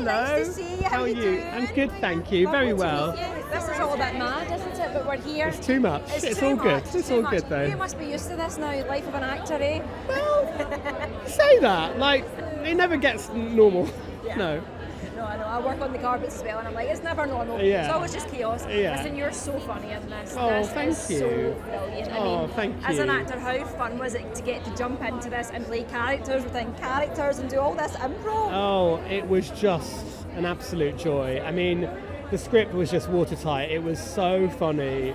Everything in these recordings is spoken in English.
Hello. Nice to see you. How are you doing? I'm good, thank you. Very well. This is all a bit mad, isn't it? But we're here. It's too much. It's too all much. good. It's Too all much. good though. You must be used to this now, life of an actor, eh? Well, say that. Like, it never gets normal. Yeah. No. No, I know. I work on the carpets as well, and I'm like, it's never normal. Yeah. It's always just chaos. Yeah. Listen, you're so funny in this. Oh, this thank is you. so brilliant. I mean, thank as an you. actor, how fun was it to get to jump into this and play characters within characters and do all this improv? Oh, it was just an absolute joy. I mean, the script was just watertight. It was so funny,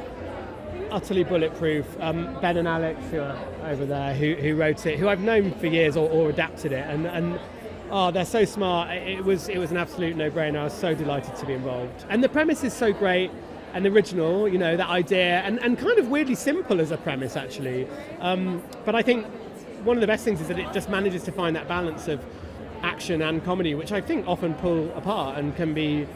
utterly bulletproof. Ben and Alex, who are over there, who wrote it, who I've known for years or adapted it, and oh, they're so smart. It was an absolute no-brainer. I was so delighted to be involved. And the premise is so great and original, you know, that idea, and kind of weirdly simple as a premise, actually. But I think one of the best things is that it just manages to find that balance of action and comedy, which I think often pull apart and can be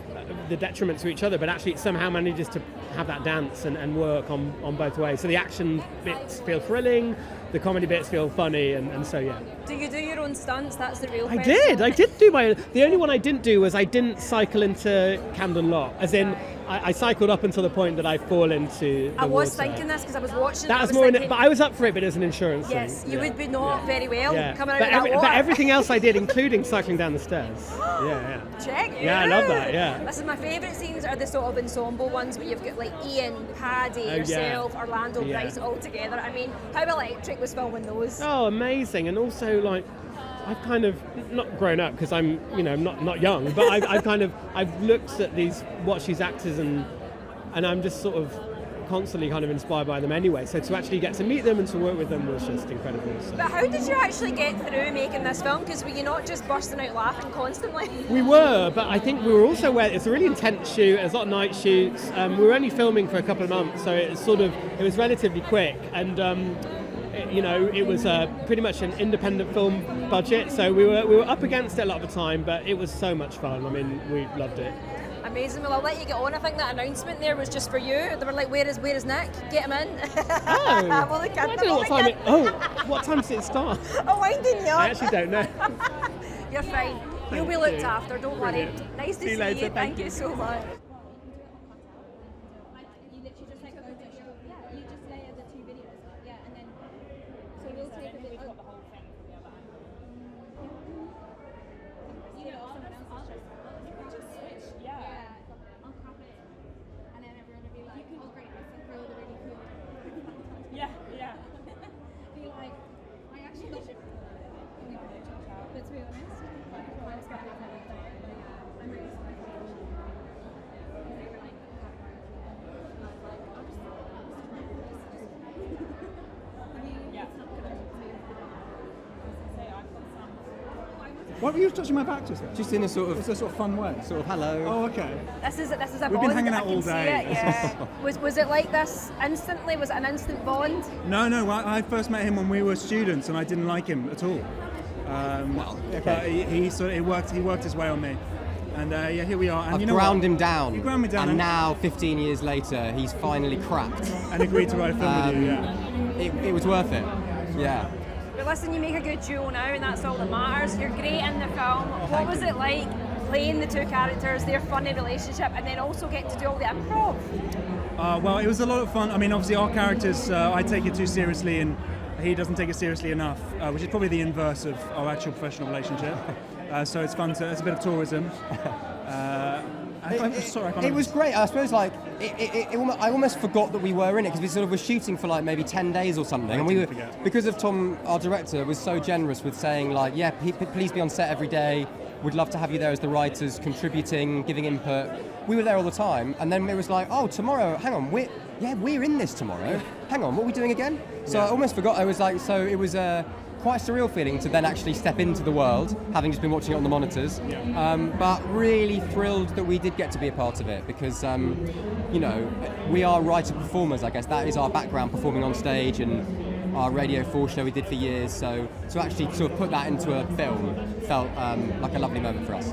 the detriment to each other, but actually it somehow manages to have that dance and work on both ways. So the action bits feel thrilling, the comedy bits feel funny, and so yeah. Do you do your own stunts? That's the real I question. did do my own. The only one I didn't do was I didn't cycle into Camden Lock, as in I cycled up until the point that I fall into the I was water. thinking this because I was watching. That was more in it, but I was up for it, but it was an insurance Yes, thing. you would be not very well coming out of that but water. everything else I did, including cycling down the stairs. Yeah. Check. Yeah, I love that, yeah. Listen, my favourite scenes are the sort of ensemble ones where you've got like Ian, Paddy, yourself, Orlando, Bryce all together. I mean, how electric was filming those? Oh, amazing. And also, like, I've kind of not grown up because I'm, you know, not young, but I've looked at watched these actors and I'm just sort of constantly kind of inspired by them anyway. So to actually get to meet them and to work with them was just incredible. So. But how did you actually get through making this film? Because were you not just bursting out laughing constantly? We were, but I think we were also it's a really intense shoot. There's a lot of night shoots. We were only filming for a couple of months, so it was relatively quick. And you know, it was pretty much an independent film budget, so we were up against it a lot of the time, but it was so much fun. I mean, we loved it. Amazing. Well, I'll let you get on. I think that announcement there was just for you. They were like, "Where is Nick? Get him in." Oh, well, they I don't know what time what time does it start? Oh, winding you up. I actually don't know. You're fine. You'll be looked after. Don't worry. Nice to see later. you. Thank you so much. Why were you touching my back just then? Just in a sort It's a sort of fun way. of hello. Oh, okay. This is a We've bond. been hanging out I can all see day. it, yeah. was it like this instantly? Was it an instant bond? No. I first met him when we were students, and I didn't like him at all. But he worked his way on me, and here we are. And I've you know ground what? him down. You ground me down, and now 15 years later, he's finally cracked. and agreed to write a film with you. Yeah. It was worth it. Yeah. But listen, you make a good duo now, and that's all that matters. You're great in the film. What was it like playing the two characters, their funny relationship, and then also get to do all the improv? Well, it was a lot of fun. I mean, obviously our characters, I take it too seriously, and he doesn't take it seriously enough, which is probably the inverse of our actual professional relationship. So it's fun. It's a bit of tourism. It was great. I suppose I almost forgot that we were in it because we sort of were shooting for like maybe 10 days or something, and we were, because of Tom, our director, was so generous with saying like, yeah, please be on set every day. We'd love to have you there as the writers, contributing, giving input. We were there all the time, and then it was like, oh, tomorrow, hang on, we're in this tomorrow. Hang on, what are we doing again? So I almost forgot. I was like, so it was quite a surreal feeling to then actually step into the world, having just been watching it on the monitors. But really thrilled that we did get to be a part of it because, you know, we are writer-performers, I guess. That is our background, performing on stage, and our Radio 4 show we did for years. So to actually sort of put that into a film felt like a lovely moment for us.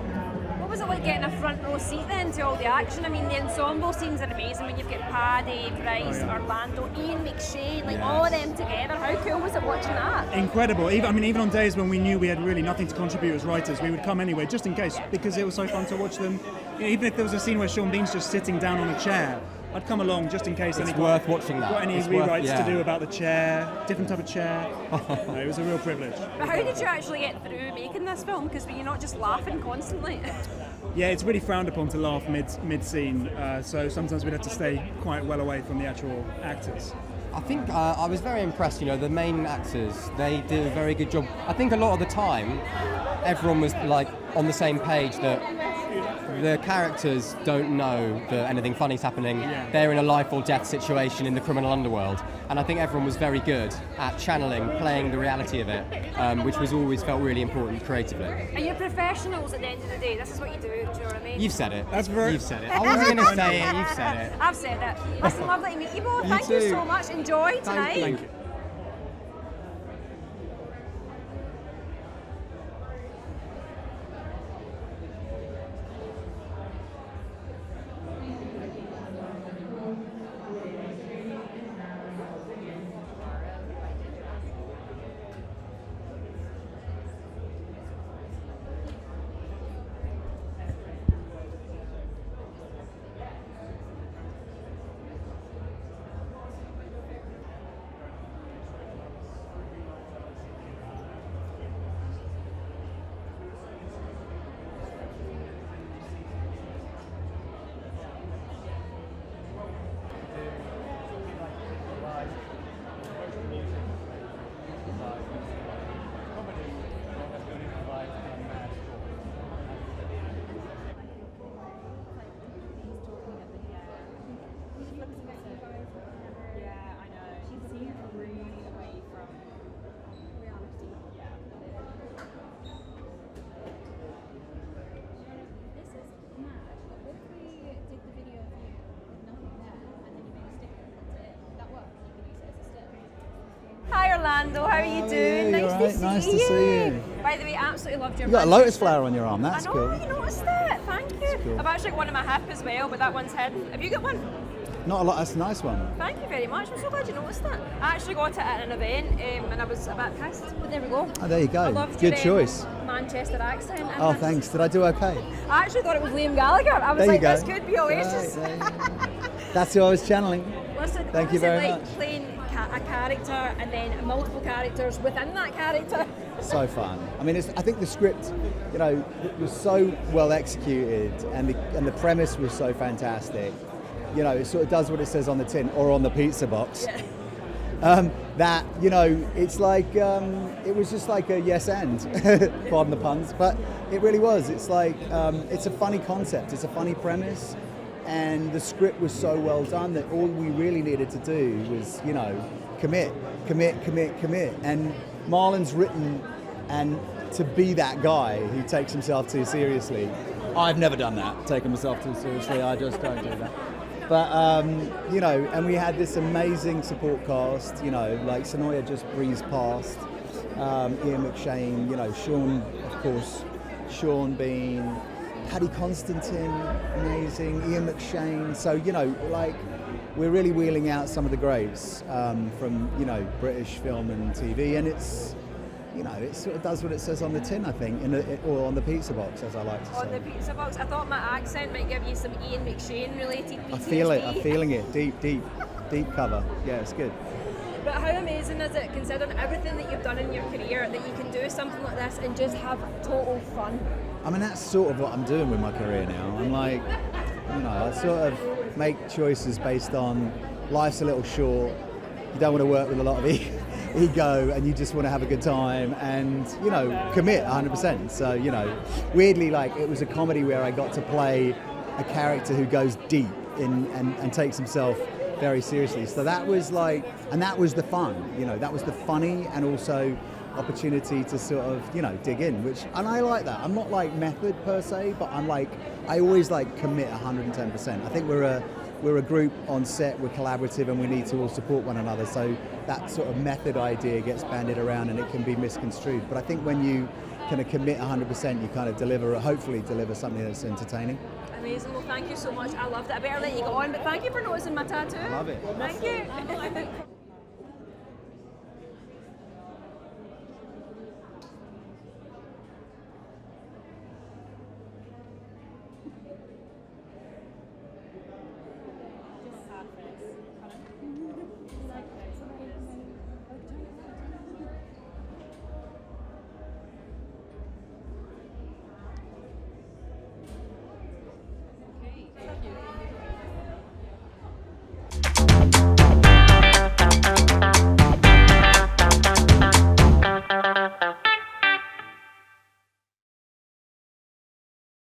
What was it like getting a front row seat then to all the action? I mean, the ensemble scenes are amazing when you've got Paddy, Bryce, Orlando, Ian McShane, like all of them together. How cool was it watching that? Incredible. Even on days when we knew we had really nothing to contribute as writers, we would come anyway, just in case, because it was so fun to watch them. Even if there was a scene where Sean Bean's just sitting down on a chair, I'd come along just in case. It's worth watching that. Got any rewrites to do about the chair, different type of chair. No, it was a real privilege. But how did you actually get through making this film? Because were you not just laughing constantly? Yeah, it's really frowned upon to laugh mid-scene, so sometimes we'd have to stay quite well away from the actual actors. I think I was very impressed, the main actors, they did a very good job. I think a lot of the time, everyone was like on the same page that the characters don't know that anything funny's happening. Yeah. They're in a life or death situation in the criminal underworld. And I think everyone was very good at channeling, playing the reality of it, which was always felt really important creatively. And you're professionals at the end of the day. This is what you do. Do you know what I mean? You've said it. You've said it. I wasn't going to say it. You've said it. I've said it. Listen, lovely to meet you both. Thank you too. so much. Enjoy tonight. Thank you. Hi Orlando, how are you doing? Nice to see you. By the way, absolutely loved your You got a Manchester- lotus flower on your arm. That's I know, cool. you noticed that. Thank you. cool. I've actually got one in my hip as well, but that one's hidden. Have you got one? Not a lot. That's a nice one. Thank you very much. I'm so glad you noticed that. I actually got it at an event and I was a bit pissed, but there we go. Oh, there you go. I loved Good your, choice. Manchester accent. and Oh, that's- thanks. Did I do okay? I actually thought it was Liam Gallagher. I was There like, you go. this could be Oasis. Right, there you go. That's who I was channeling. Listen, Thank what you was very it like much. playing a character and then multiple characters within that character? So fun. I mean, I think the script, it was so well executed, and the premise was so fantastic. It sort of does what it says on the tin or on the pizza box. Yeah. That it's like it was just like a yes and, pardon the puns, but it really was. It's like it's a funny concept, it's a funny premise, and the script was so well done that all we really needed to do was commit. And Marlon's written and to be that guy who takes himself too seriously. I've never done that, taken myself too seriously. I just don't do that. But, and we had this amazing support cast, like Sonoya just breezed past, Ian McShane, Sean, of course, Sean Bean, Paddy Constantine, amazing, Ian McShane. So, we're really wheeling out some of the greats from, British film and TV, and it's, it sort of does what it says on the tin, I think, or on the pizza box, as I like to say. On the pizza box, I thought my accent might give you some Ian McShane related PTSD. I feel it, I'm feeling it, deep cover. Yeah, it's good. But how amazing is it, considering everything that you've done in your career, that you can do something like this and just have total fun? I mean, that's sort of what I'm doing with my career now. I'm like, I sort of make choices based on life's a little short, you don't want to work with a lot of ego, and you just want to have a good time and, commit 100%. So, weirdly, it was a comedy where I got to play a character who goes deep in and takes himself very seriously. So that was and that was the fun, that was the funny and also opportunity to sort of, dig in, and I like that. I'm not method per se, but I always commit 110%. I think we're a group on set, we're collaborative, and we need to all support one another. So that sort of method idea gets bandied around and it can be misconstrued. But I think when you kind of commit 100%, you kind of hopefully deliver something that's entertaining. Amazing. Well, thank you so much. I loved it. I better let you go on, but thank you for noticing my tattoo. I love it. Thank you.